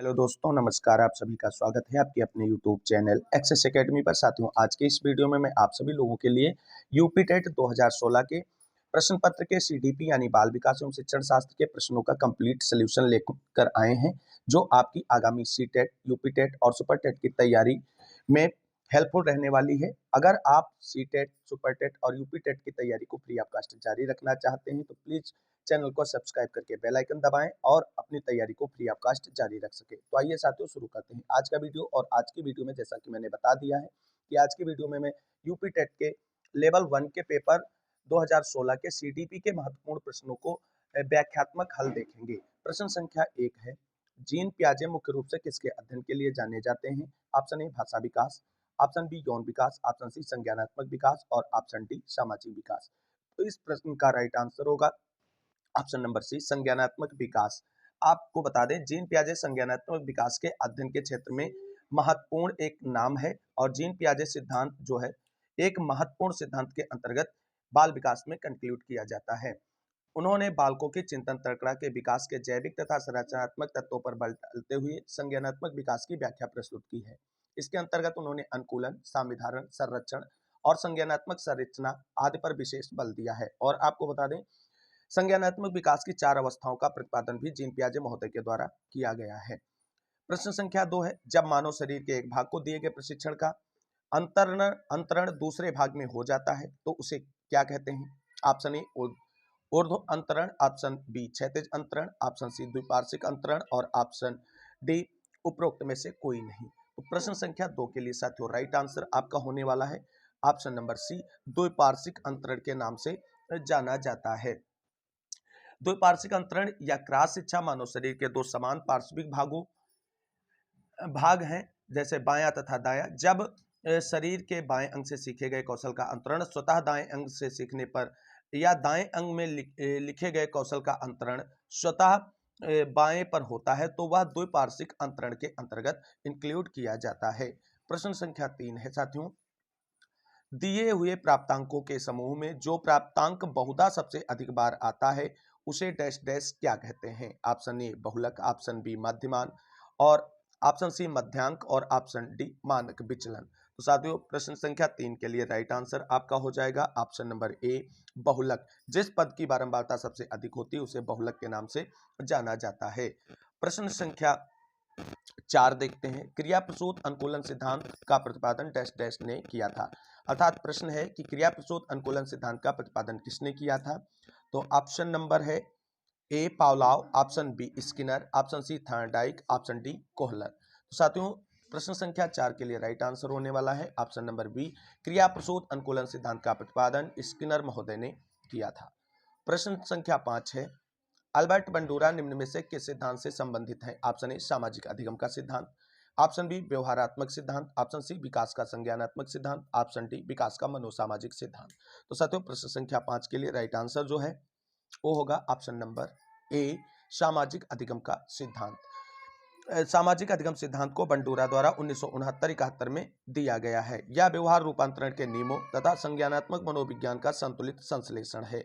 Hello दोस्तों, नमस्कार। आप सभी का स्वागत है आपके अपने यूट्यूब चैनल एक्सेस एकेडमी पर। साथियों, आज के इस वीडियो में मैं आप सभी लोगों के लिए यूपी टेट 2016 के प्रश्न पत्र के सीडीपी यानी बाल विकास एवं शिक्षण शास्त्र के प्रश्नों का कंप्लीट सोल्यूशन लेकर आए हैं, जो आपकी आगामी सी टेट, यूपी टेट और सुपर टेट की तैयारी में हेल्पफुल रहने वाली है। अगर आप सी टेट, सुपर टेट और यूपी टेट की तैयारी को फ्री ऑफ कॉस्ट जारी रखना चाहते हैं तो प्लीज चैनल को सब्सक्राइब करके बेल आइकन दबाएं और अपनी तैयारी को फ्री ऑफ कॉस्ट जारी रख सके। तो आइए साथियों, शुरू करते हैं आज का वीडियो। और आज की वीडियो में जैसा कि मैंने बता दिया है कि आज की वीडियो में मैं यूपी टेट के लेवल 1 के पेपर 2016 के सीडीपी के महत्वपूर्ण प्रश्नों को व्याख्यात्मक हल देखेंगे। प्रश्न संख्या 1 है, जीन पियाजे मुख्य रूप से किसके अध्ययन के लिए जाने जाते हैं? ऑप्शन ए भाषा विकास, ऑप्शन बी यौन विकास, ऑप्शन सी संज्ञानात्मक विकास और ऑप्शन डी सामाजिक विकास। तो इस प्रश्न का राइट आंसर होगा ऑप्शन नंबर सी, संज्ञानात्मक विकास। आपको बता दें, जीन पियाजे संज्ञानात्मक विकास के अध्ययन के क्षेत्र में महत्वपूर्ण एक नाम है और जीन पियाजे सिद्धांत जो है एक महत्वपूर्ण सिद्धांत के अंतर्गत बाल विकास में कंक्लूड किया जाता है। उन्होंने बालकों के चिंतन तर्कड़ा के विकास के जैविक तथा संरचनात्मक तत्वों पर बल डालते हुए संज्ञानात्मक विकास की व्याख्या प्रस्तुत की है। इसके अंतर्गत उन्होंने अनुकूलन, सामिधारण, संरक्षण और संज्ञानात्मक संरचना आदि पर विशेष बल दिया है। और आपको बता दें, संज्ञानात्मक विकास की 4 अवस्थाओं का प्रतिपादन भी जीन पियाजे महोदय के द्वारा किया गया है। प्रश्न संख्या 2 है, जब मानव शरीर के एक भाग को दिए गए प्रशिक्षण का अंतरण अंतरण दूसरे भाग में हो जाता है तो उसे क्या कहते हैं? ऑप्शन ए ऊर्ध्व अंतरण, ऑप्शन बी क्षैतिज अंतरण, ऑप्शन सी द्विपार्श्विक अंतरण और ऑप्शन डी उपरोक्त में से कोई नहीं। तो प्रश्न संख्या 2 के लिए साथियों राइट आंसर आपका होने वाला है ऑप्शन नंबर सी, द्विपार्श्विक अंतरण के नाम से जाना जाता है। द्विपार्श्विक अंतरण या क्रॉस शिक्षा मानव शरीर के दो समान पार्श्विक भाग हैं, जैसे बायां तथा दायां। जब शरीर के बाएं अंग से सीखे गए कौशल का अंतरण स्वतः दाएं अंग से सीखने पर या दाएं अंग में लिखे गए कौशल का अंतरण स्वतः बाएं पर होता है तो वह द्विपार्श्विक अंतरण के अंतर्गत इंक्लूड किया जाता है। प्रश्न संख्या 3 है साथियों, दिए हुए प्राप्तांकों के समूह में जो प्राप्तांक बहुधा सबसे अधिक बार आता है उसे डैश डैश क्या कहते हैं? ऑप्शन ए बहुलक, ऑप्शन बी मध्यमान और ऑप्शन सी मध्यांक और ऑप्शन डी मानक विचलन। तो साथियों, प्रश्न संख्या 3 के लिए राइट आंसर आपका हो जाएगा ऑप्शन नंबर ए बहुलक। जिस पद की बारंबारता सबसे अधिक होती है उसे बहुलक के नाम से जाना जाता है। प्रश्न संख्या 4 देखते हैं, क्रिया प्रसूत अनुकूलन सिद्धांत का प्रतिपादन डैश डैश ने किया था। अर्थात प्रश्न है कि क्रिया प्रसूत अनुकूलन सिद्धांत का प्रतिपादन किसने किया था? तो ऑप्शन नंबर है A Pavlov, option B Skinner, option C Thorndike, option D Kohler. तो साथियों, प्रश्न संख्या 4 के लिए राइट आंसर होने वाला है ऑप्शन नंबर बी, क्रिया प्रसूत अनुकूलन सिद्धांत का प्रतिपादन स्किनर महोदय ने किया था। प्रश्न संख्या 5 है, अल्बर्ट बंडूरा निम्न में से किस सिद्धांत से संबंधित है? ऑप्शन ए सामाजिक अधिगम का सिद्धांत, ऑप्शन बी व्यवहारात्मक सिद्धांत, ऑप्शन सी विकास का संज्ञानात्मक सिद्धांत, ऑप्शन डी विकास का मनोसामाजिक सिद्धांत। तो साथियों, प्रश्न संख्या 5 के लिए राइट आंसर जो है वो होगा ऑप्शन नंबर ए सामाजिक अधिगम का सिद्धांत। सामाजिक अधिगम सिद्धांत को बंडूरा द्वारा 1969-71 में दिया गया है। यह व्यवहार रूपांतरण के नियमों तथा संज्ञानात्मक मनोविज्ञान का संतुलित संश्लेषण है।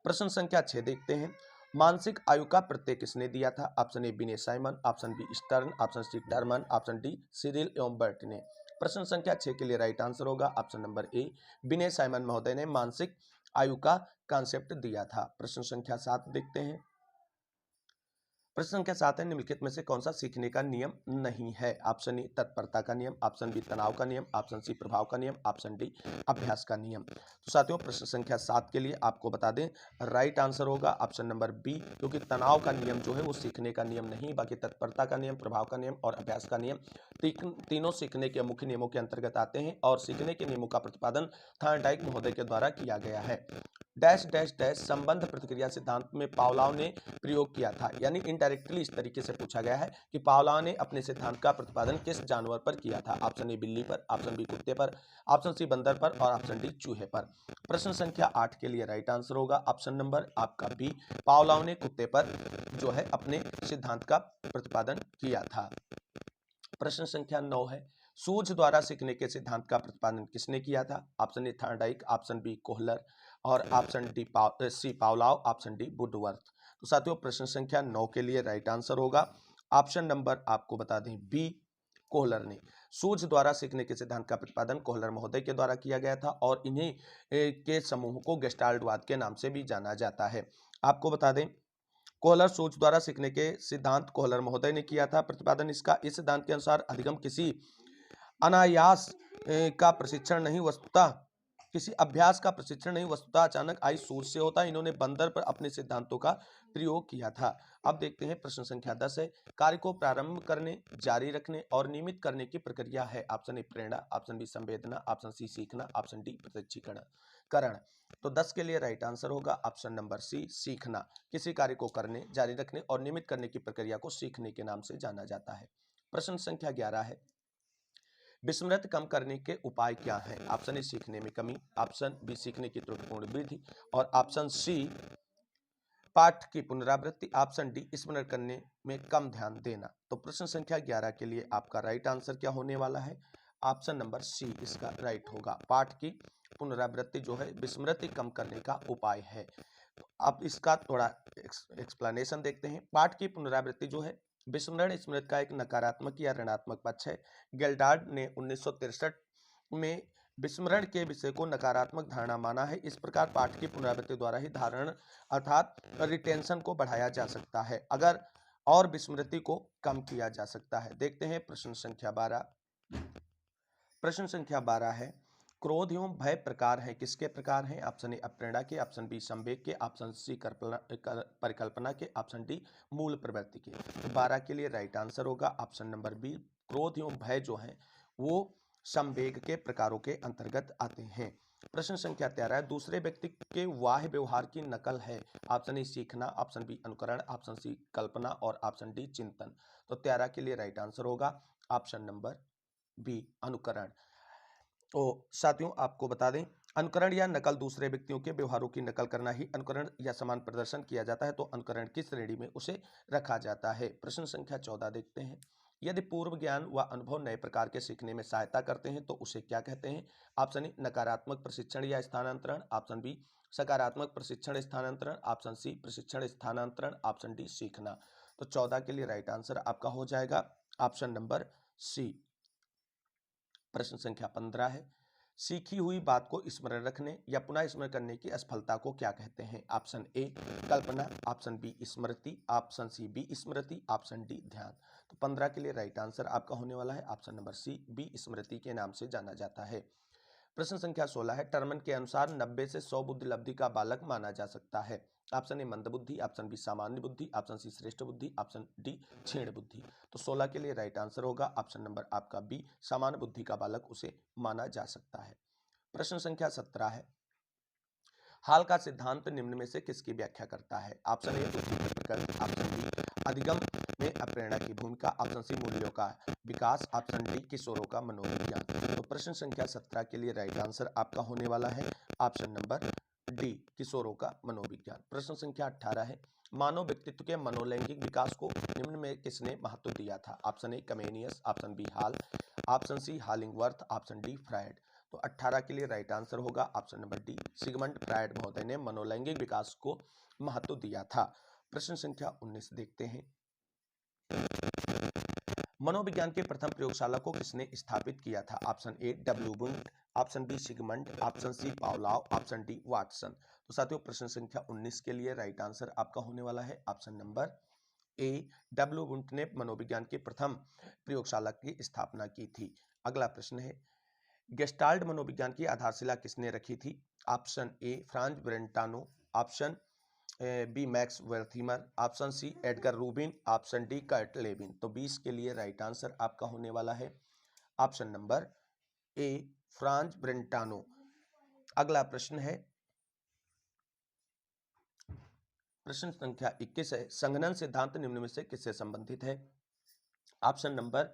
प्रश्न संख्या 6 देखते हैं, मानसिक आयु का प्रत्यय किसने दिया था? ऑप्शन ए विनय Simon, option B Stern, option C Terman, option D Cyril एवं बर्ट ने। प्रश्न संख्या 6 के लिए राइट आंसर होगा ऑप्शन नंबर ए, विनय साइमन महोदय ने मानसिक आयु का कॉन्सेप्ट दिया था। प्रश्न संख्या 7 देखते हैं, प्रश्न संख्या 7 है, निम्नलिखित में से कौन सा सीखने का नियम नहीं है? ऑप्शन ए तत्परता का नियम, ऑप्शन बी तनाव का नियम, ऑप्शन सी प्रभाव का नियम, ऑप्शन डी अभ्यास का नियम। तो साथियों, प्रश्न संख्या 7 के लिए आपको बता दें राइट आंसर होगा ऑप्शन नंबर बी, क्योंकि तनाव का नियम जो है वो सीखने का नियम नहीं, बाकी तत्परता का नियम, प्रभाव का नियम और अभ्यास का नियम तीनों सीखने के मुख्य नियमों के अंतर्गत आते हैं और सीखने के नियमों का प्रतिपादन थॉर्नडाइक महोदय के द्वारा किया गया है। डैश डैश डैश संबंध प्रतिक्रिया सिद्धांत में पावलाव ने प्रयोग किया था, यानी इनडायरेक्टली इस तरीके से पूछा गया है कि पावलाव ने अपने सिद्धांत का प्रतिपादन किस जानवर पर किया था? ऑप्शन ए बिल्ली पर, ऑप्शन बी कुत्ते पर, ऑप्शन सी बंदर पर और ऑप्शन डी चूहे पर। प्रश्न संख्या 8 के लिए राइट आंसर होगा ऑप्शन नंबर आपका बी, पावलाव ने कुत्ते पर जो है अपने सिद्धांत का प्रतिपादन किया था। प्रश्न संख्या 9 है, सूझ द्वारा सीखने के सिद्धांत का प्रतिपादन किसने किया था? Option A Thorndike, option B Kohler और option D C Pavlov, option D Woodworth. तो साथियों, प्रश्न संख्या 9 के लिए राइट आंसर होगा ऑप्शन नंबर आपको बता दें बी, कोहलर ने। सूझ द्वारा सीखने के सिद्धांत का प्रतिपादन कोहलर महोदय के द्वारा किया गया था और इन्हीं के समूह को गेस्टाल्टवाद के नाम से भी जाना जाता है। आपको बता दें कोहलर सूझ द्वारा सीखने के सिद्धांत कोहलर महोदय ने किया था प्रतिपादन इसका। इस सिद्धांत के अनुसार अधिगम किसी अनायास का प्रशिक्षण नहीं, वस्तुतः किसी अभ्यास का प्रशिक्षण नहीं, वस्तुतः अचानक आई सूझ से होता है। इन्होंने बंदर पर अपने सिद्धांतों का प्रयोग किया था। अब देखते हैं प्रश्न संख्या 10 है, कार्य को प्रारंभ करने, जारी रखने और नियमित करने की प्रक्रिया है। ऑप्शन ए प्रेरणा, ऑप्शन बी संवेदना, ऑप्शन सी सीखना, ऑप्शन डी प्रशिक्षीकरण करण। तो 10 के लिए राइट आंसर होगा ऑप्शन नंबर सी, सीखना। किसी कार्य को करने, जारी रखने और नियमित करने की प्रक्रिया को सीखने के नाम से जाना जाता है। प्रश्न संख्या 11 है, विस्मृति कम करने के उपाय क्या हैं? ऑप्शन ए सीखने में कमी, ऑप्शन बी सीखने की त्रुटिपूर्ण वृद्धि और ऑप्शन सी पाठ की पुनरावृत्ति, ऑप्शन डी स्मरण करने में कम ध्यान देना। तो प्रश्न संख्या 11 के लिए आपका राइट आंसर क्या होने वाला है? ऑप्शन नंबर सी इसका राइट होगा। पाठ की पुनरावृत्ति जो है विस्मृति कम करने का उपाय है। तो अब इसका थोड़ा एक्सप्लेनेशन देखते हैं। पाठ की पुनरावृत्ति जो है विस्मरण स्मृति का एक नकारात्मक या ऋणात्मक पक्ष है। गेल्डार्ड ने 1963 में विस्मरण के विषय को नकारात्मक धारणा माना है। इस प्रकार पाठ की पुनरावृत्ति द्वारा ही धारण अर्थात रिटेंशन को बढ़ाया जा सकता है, अगर और विस्मृति को कम किया जा सकता है। देखते हैं प्रश्न संख्या 12। प्रश्न संख्या 12 है, क्रोध एवं भय प्रकार है, किसके प्रकार हैं? ऑप्शन ए अप्रेरणा के, ऑप्शन बी संवेग के, ऑप्शन सी परिकल्पना के, ऑप्शन डी मूल प्रवृत्ति के। तो 12 के लिए राइट आंसर होगा ऑप्शन नंबर बी, क्रोध एवं भय जो है वो संवेग के प्रकारों के अंतर्गत आते हैं। प्रश्न संख्या 13 है, दूसरे व्यक्ति के वाह्य व्यवहार की नकल है। ऑप्शन ए सीखना, ऑप्शन बी अनुकरण, ऑप्शन सी कल्पना और ऑप्शन डी चिंतन। तो 13 के लिए राइट आंसर होगा ऑप्शन नंबर बी, अनुकरण। तो साथियों आपको बता दें, अनुकरण या नकल दूसरे व्यक्तियों के व्यवहारों की नकल करना ही अनुकरण या समान प्रदर्शन किया जाता है, तो अनुकरण की श्रेणी में उसे रखा जाता है। प्रश्न संख्या 14 देखते हैं, यदि पूर्व ज्ञान व अनुभव नए प्रकार के सीखने में सहायता करते हैं तो उसे क्या कहते हैं? ऑप्शन ए नकारात्मक प्रशिक्षण या स्थानांतरण, ऑप्शन बी सकारात्मक प्रशिक्षण स्थानांतरण, ऑप्शन सी प्रशिक्षण स्थानांतरण, ऑप्शन डी सीखना। तो 14 के लिए राइट आंसर आपका हो जाएगा ऑप्शन नंबर सी। प्रश्न संख्या 15 है, सीखी हुई बात को स्मरण रखने या पुनः स्मरण करने की असफलता को क्या कहते हैं? ऑप्शन ए कल्पना, ऑप्शन बी स्मृति, ऑप्शन सी बी स्मृति, ऑप्शन डी ध्यान। तो 15 के लिए राइट आंसर आपका होने वाला है ऑप्शन नंबर सी, बी स्मृति के नाम से जाना जाता है। प्रश्न संख्या 16 है, टर्मन के अनुसार 90 से 100 बुद्धि लब्धि का बालक माना जा सकता है। ऑप्शन ए मंद बुद्धि, ऑप्शन बी सामान्य बुद्धि, ऑप्शन सी श्रेष्ठ बुद्धि, ऑप्शन डी क्षीण बुद्धि। तो 16 के लिए राइट आंसर होगा ऑप्शन नंबर आपका बी, सामान्य बुद्धि का बालक उसे माना जा सकता है। प्रश्न संख्या 17 है, हाल का सिद्धांत निम्न में से किसकी व्याख्या करता है? ऑप्शन ए बुद्धि के प्रकृति, ऑप्शन बी अधिगम में अप्रेरणा की भूमिका, ऑप्शन सी मूल्यों का विकास, ऑप्शन डी किशोरों का मनोविज्ञान। तो प्रश्न संख्या 17 के लिए राइट आंसर आपका होने वाला है ऑप्शन नंबर डी, किशोरों का मनोविज्ञान। प्रश्न संख्या 18 है, मानव व्यक्तित्व के मनोलैंगिक विकास को निम्न में किसने महत्व दिया था? Option A Comenius, option B Hall, option C Hollingworth, option D Freud. तो 18 के लिए राइट आंसर होगा option number D, Sigmund Freud महोदय ने मनोलैंगिक विकास को महत्व दिया था। प्रश्न संख्या 19 देखते हैं, मनोविज्ञान के प्रथम प्रयोगशाला को किसने स्थापित किया था? Option A W Wundt, option B Sigmund, option C Pavlov, option D Watson. तो साथियों प्रश्न संख्या 19 के लिए राइट आंसर आपका होने वाला है option number A, W Wundt ने मनोविज्ञान की प्रथम प्रयोगशाला की स्थापना की थी। अगला प्रश्न है, गेस्टाल्ट मनोविज्ञान की आधारशिला किसने रखी थी? Option A Franz Brentano, option B Max Wertheimer, option C Edgar Rubin, option D Kurt Lewin. तो 20 के लिए राइट आंसर आपका होने वाला है ऑप्शन नंबर ए, फ्रांज ब्रेंटानो। अगला प्रश्न है, प्रश्न संख्या 21 है, संघनन सिद्धांत निम्न में से किससे संबंधित है? ऑप्शन नंबर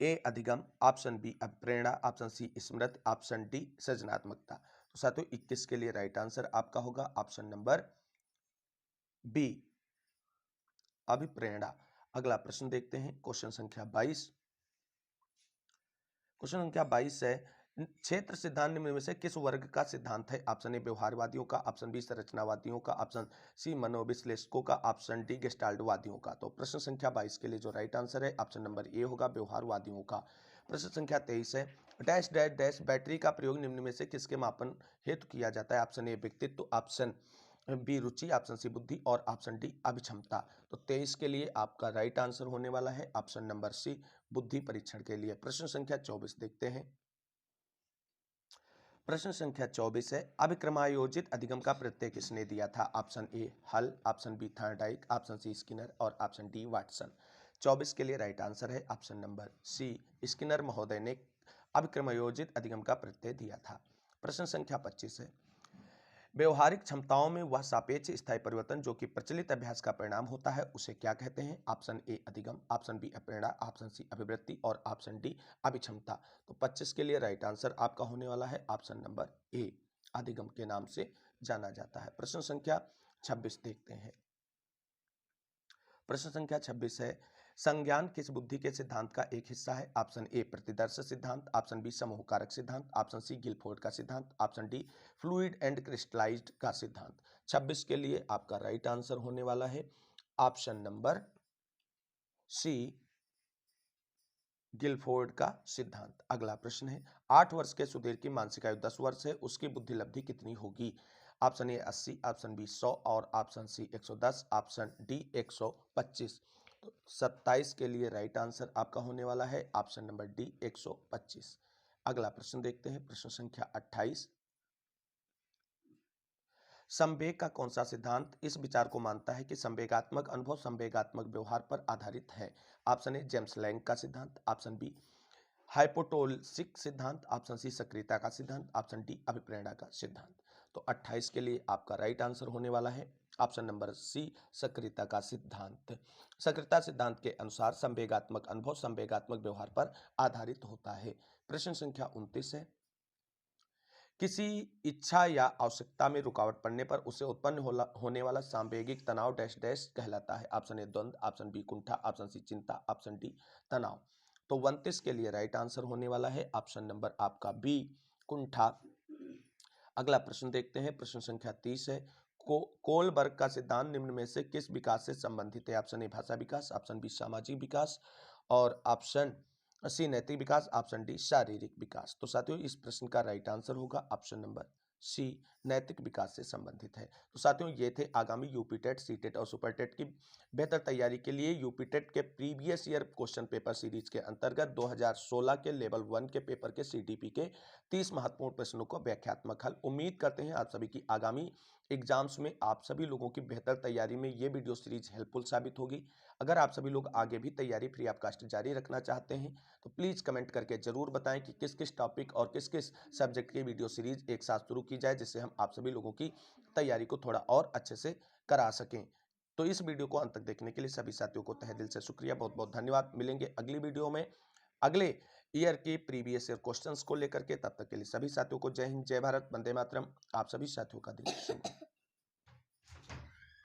ए अधिगम, ऑप्शन बी अप्रेरणा, ऑप्शन सी स्मृति, ऑप्शन डी सृजनात्मकता। तो साथियों 21 के लिए राइट आंसर आपका होगा ऑप्शन नंबर बी, अभिप्रेरणा। अगला प्रश्न देखते हैं क्वेश्चन संख्या 22। क्वेश्चन संख्या 22 है, क्षेत्र सिद्धांत निम्न में से किस वर्ग का सिद्धांत है? ऑप्शन ए व्यवहारवादियों का, ऑप्शन बी संरचनावादियों का, ऑप्शन सी मनोविश्लेषकों का, ऑप्शन डी गेस्टाल्टवादियों का। तो प्रश्न संख्या 22 के लिए जो राइट आंसर है ऑप्शन नंबर ए होगा, व्यवहारवादियों का। प्रश्न संख्या 23 है, डैश डैश डैश बैटरी का प्रयोग निम्न में से किसके मापन हेतु किया जाता है? ऑप्शन ए व्यक्तित्व, ऑप्शन बी रुचि, ऑप्शन सी बुद्धि और ऑप्शन डी अभिक्षमता। तो 23 के लिए आपका राइट आंसर होने वाला है ऑप्शन नंबर सी, बुद्धि परीक्षण के लिए। प्रश्न संख्या 24 देखते हैं। प्रश्न संख्या 24 है, अभिक्रमायोजित अधिगम का प्रत्यय किसने दिया था? Option A Hull, option B Thorndike, option C Skinner और ऑप्शन डी वाटसन। 24 के लिए राइट आंसर है ऑप्शन नंबर सी, स्किनर महोदय ने अभिक्रमयोजित अधिगम का प्रत्यय दिया था। प्रश्न संख्या 25 है, व्यवहारिक क्षमताओं में वह सापेक्ष स्थायी परिवर्तन जो कि प्रचलित अभ्यास का परिणाम होता है उसे क्या कहते हैं? ऑप्शन ए अधिगम, ऑप्शन बी अप्रेरणा, ऑप्शन सी अभिवृत्ति और ऑप्शन डी अभिक्षमता। तो 25 के लिए राइट आंसर आपका होने वाला है ऑप्शन नंबर ए, अधिगम के नाम से जाना जाता है। प्रश्न संख्या 26 देखते हैं। प्रश्न संख्या 26 है, संज्ञान किस बुद्धि के सिद्धांत का एक हिस्सा है? ऑप्शन ए प्रतिदर्श सिद्धांत, ऑप्शन बी समूह कारक सिद्धांत, ऑप्शन सी गिलफोर्ड का सिद्धांत, option D fluid and crystallised का सिद्धांत। 26 के लिए आपका राइट आंसर होने वाला है ऑप्शन नंबर सी, गिलफोर्ड का सिद्धांत। अगला प्रश्न है, 8 वर्ष के सुधीर की मानसिक आयु 10 वर्ष है, उसकी बुद्धि लब्धि कितनी होगी? ऑप्शन ए 80, ऑप्शन बी 100 और ऑप्शन सी 110, ऑप्शन डी 125। तो 27 के लिए राइट आंसर आपका होने वाला है ऑप्शन नंबर डी 125। अगला प्रश्न देखते हैं, प्रश्न संख्या 28, संवेग का कौन सा सिद्धांत इस विचार को मानता है कि संवेगात्मक अनुभव संवेगात्मक व्यवहार पर आधारित है? ऑप्शन ए जेम्स लैंग का सिद्धांत, ऑप्शन बी हाइपोटोलसिक सिद्धांत, ऑप्शन सी सक्रियता का सिद्धांत, ऑप्शन डी अभिप्रेरणा का सिद्धांत। तो 28 के लिए आपका राइट आंसर होने वाला है ऑप्शन नंबर सी, सक्रियता का सिद्धांत। सक्रियता सिद्धांत के अनुसार संवेगात्मक अनुभव संवेगात्मक व्यवहार पर आधारित होता है। प्रश्न संख्या 29 है, किसी इच्छा या आवश्यकता में रुकावट पड़ने पर उसे उत्पन्न होने वाला सांवेगिक तनाव डैश डैश कहलाता है? ऑप्शन ए द्वंद, ऑप्शन बी कुंठा, ऑप्शन सी चिंता, ऑप्शन डी तनाव। तो 29 के लिए राइट आंसर होने वाला है ऑप्शन नंबर आपका बी, कुंठा। अगला प्रश्न देखते हैं, प्रश्न संख्या 30 है, कोलबर्ग का सिद्धांत निम्न में से किस विकास से संबंधित है? ऑप्शन ए भाषा विकास, ऑप्शन बी सामाजिक विकास और ऑप्शन सी नैतिक विकास, ऑप्शन डी शारीरिक विकास। तो साथियों इस प्रश्न का राइट आंसर होगा ऑप्शन नंबर सी, नैतिक विकास से संबंधित है। तो साथियों ये थे आगामी यूपी टेट, सी टेट और सुपर टेट की बेहतर तैयारी के लिए यूपी टेट के previous year question paper series के अंतर्गत 2016 के लेवल 1 के पेपर के सीटीपी के 30 महत्वपूर्ण प्रश्नों को व्याख्यात्मक हल। उम्मीद करते हैं आप सभी की आगामी एग्जाम्स में आप सभी लोगों की बेहतर तैयारी में ये वीडियो सीरीज हेल्पफुल साबित होगी। अगर आप सभी लोग आगे भी तैयारी फ्री ऑफ कास्ट जारी रखना चाहते हैं तो प्लीज़ कमेंट करके जरूर बताएं कि किस किस टॉपिक और किस किस सब्जेक्ट की वीडियो सीरीज एक साथ शुरू की जाए, जिससे हम आप सभी लोगों की तैयारी को थोड़ा और अच्छे से करा सकें। तो इस वीडियो को अंत तक देखने के लिए सभी साथियों को तहे दिल से शुक्रिया, बहुत बहुत धन्यवाद। मिलेंगे अगली वीडियो में अगले ईयर के प्रीवियस ईयर क्वेश्चंस को लेकर के। तब तक के लिए सभी साथियों को जय हिंद, जय भारत, वंदे मातरम। आप सभी साथियों का दिन शुभ हो।